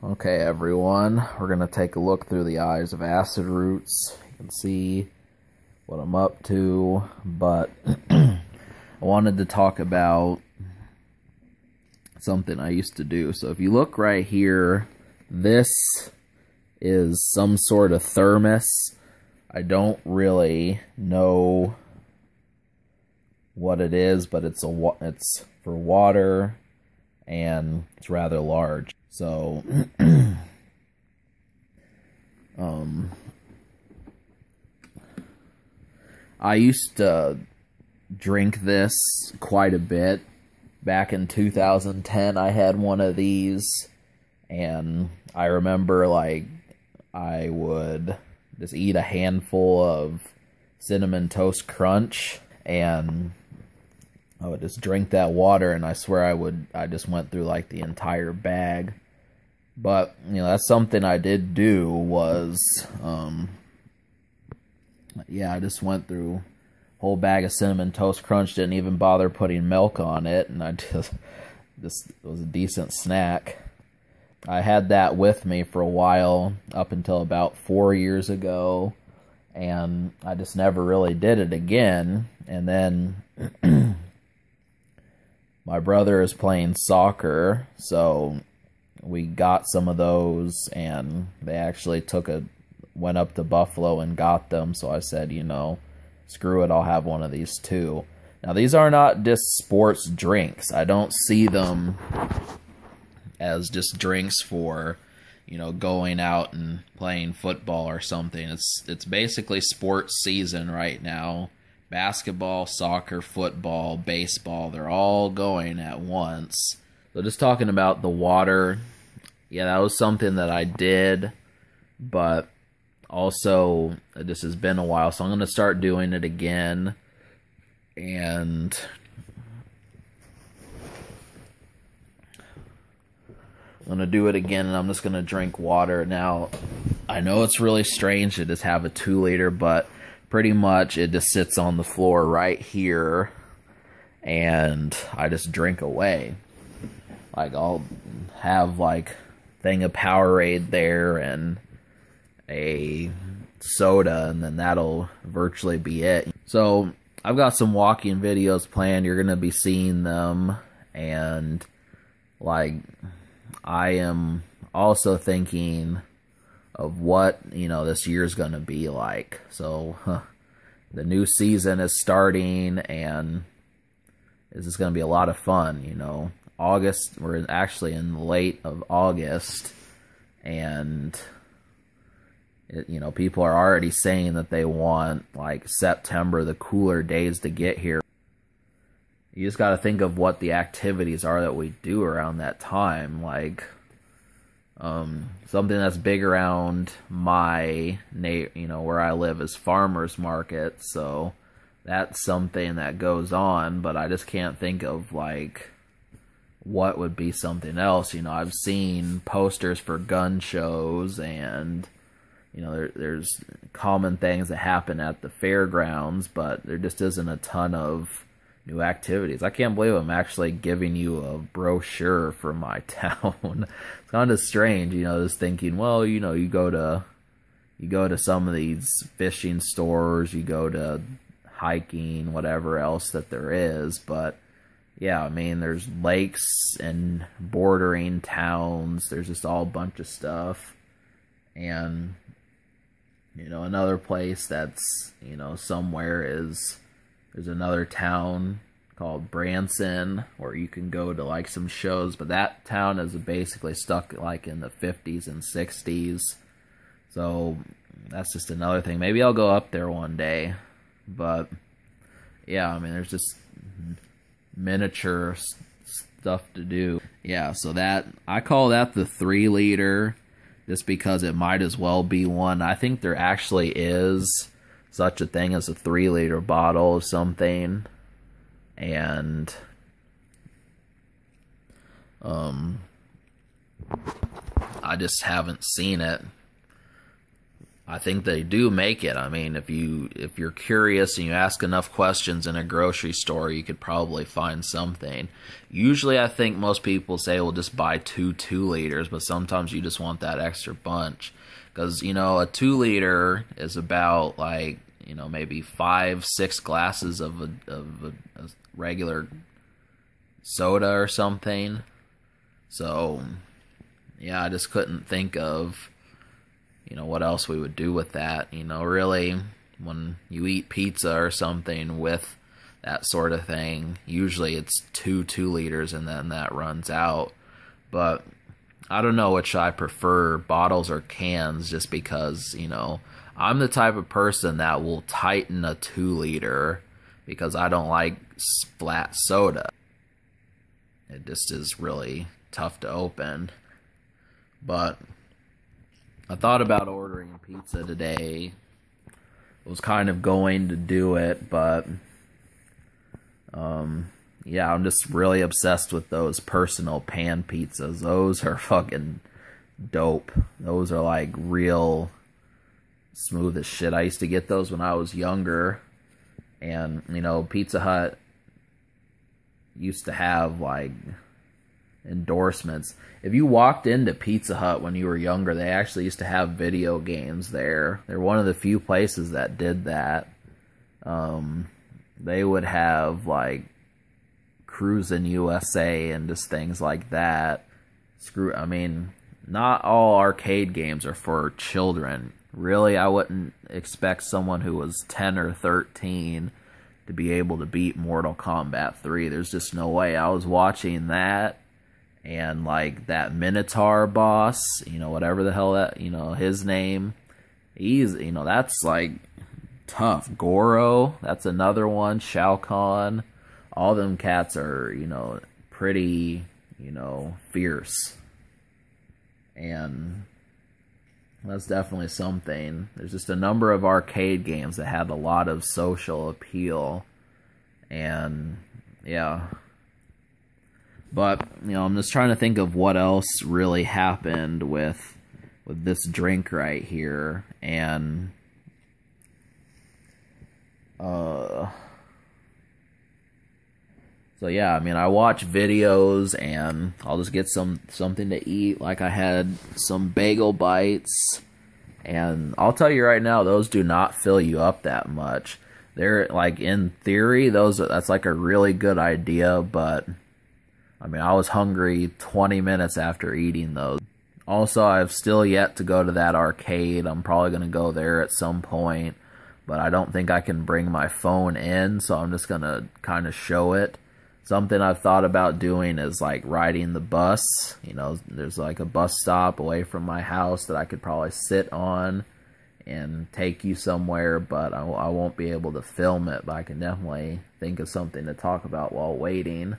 Okay, everyone, we're going to take a look through the eyes of acid roots. You can see what I'm up to, but I wanted to talk about something I used to do. So if you look right here, this is some sort of thermos. I don't really know what it is, but it's for water, and it's rather large. So, I used to drink this quite a bit. Back in 2010, I had one of these, and I remember, like, I would just eat a handful of Cinnamon Toast Crunch, and I would just drink that water, and I swear I just went through, like, the entire bag. But, you know, that's something I did do was, yeah, I just went through a whole bag of Cinnamon Toast Crunch, didn't even bother putting milk on it, and I just it was a decent snack. I had that with me for a while, up until about 4 years ago, and I just never really did it again. And then my brother is playing soccer, so we got some of those, and they actually went up to Buffalo and got them, so I said, you know, screw it, I'll have one of these too. Now, these are not just sports drinks. I don't see them as just drinks for, you know, going out and playing football or something. It's basically sports season right now. Basketball, soccer, football, baseball, they're all going at once. So just talking about the water, yeah, that was something that I did, but also this has been a while, so I'm going to start doing it again. And I'm going to do it again, and I'm just going to drink water. Now, I know it's really strange to just have a 2-liter, but pretty much it just sits on the floor right here, and I just drink away. Like, I'll have, like, thing of Powerade there and a soda, and then that'll virtually be it. So, I've got some walking videos planned. You're going to be seeing them, and, like, I am also thinking of what, you know, this year's going to be like. So, the new season is starting, and this is going to be a lot of fun, you know. August, we're actually in late of August, and you know, people are already saying that they want, like, September, the cooler days to get here. You just got to think of what the activities are that we do around that time. Like, something that's big around my, you know, where I live is farmers market, so that's something that goes on, but I just can't think of, like, what would be something else. You know, I've seen posters for gun shows, and, you know, there's common things that happen at the fairgrounds, but there just isn't a ton of new activities. I can't believe I'm actually giving you a brochure for my town. It's kind of strange, you know, just thinking, well, you know, you go to some of these fishing stores, you go to hiking, whatever else that there is, but yeah, I mean, there's lakes and bordering towns. There's just all a bunch of stuff. And, you know, another place that's, you know, somewhere is, there's another town called Branson where you can go to, like, some shows. But that town is basically stuck, like, in the 50s and 60s. So that's just another thing. Maybe I'll go up there one day. But, yeah, I mean, there's just miniature stuff to do. Yeah, so that, I call that the 3-liter just because it might as well be one. I think there actually is such a thing as a 3-liter bottle of something, and I just haven't seen it. I think they do make it. I mean, if you're curious and you ask enough questions in a grocery store, you could probably find something. Usually, I think most people say, well, just buy 2 2-liters, but sometimes you just want that extra bunch. Because, you know, a 2-liter is about, like, you know, maybe 5-6 glasses of a regular soda or something. So, yeah, I just couldn't think of, you know, what else we would do with that. You know, really, when you eat pizza or something with that sort of thing, usually it's 2 2-liters and then that runs out. But I don't know which I prefer, bottles or cans, just because, you know, I'm the type of person that will tighten a 2-liter because I don't like flat soda. It just is really tough to open. But I thought about ordering pizza today. I was kind of going to do it, but yeah, I'm just really obsessed with those personal pan pizzas. Those are fucking dope. Those are like real smooth as shit. I used to get those when I was younger, and you know, Pizza Hut used to have like endorsements. If you walked into Pizza Hut when you were younger, they actually used to have video games there. They're one of the few places that did that. They would have like Cruisin' USA and just things like that. I mean, not all arcade games are for children. Really, I wouldn't expect someone who was 10 or 13 to be able to beat Mortal Kombat 3. There's just no way. I was watching that, and like that Minotaur boss, you know, whatever the hell that, you know, his name, he's, you know, that's like tough. Goro, that's another one. Shao Kahn, all them cats are, you know, pretty, you know, fierce. And that's definitely something. There's just a number of arcade games that had a lot of social appeal. And yeah. But, you know, I'm just trying to think of what else really happened with this drink right here. And so yeah, I mean, I watch videos and I'll just get something to eat. Like I had some bagel bites, and I'll tell you right now, those do not fill you up that much. They're like, in theory, that's like a really good idea, but I mean, I was hungry 20 minutes after eating those. Also, I've still yet to go to that arcade. I'm probably going to go there at some point, but I don't think I can bring my phone in, so I'm just going to kind of show it. Something I've thought about doing is like riding the bus. You know, there's like a bus stop away from my house that I could probably sit on and take you somewhere, but I won't be able to film it, but I can definitely think of something to talk about while waiting.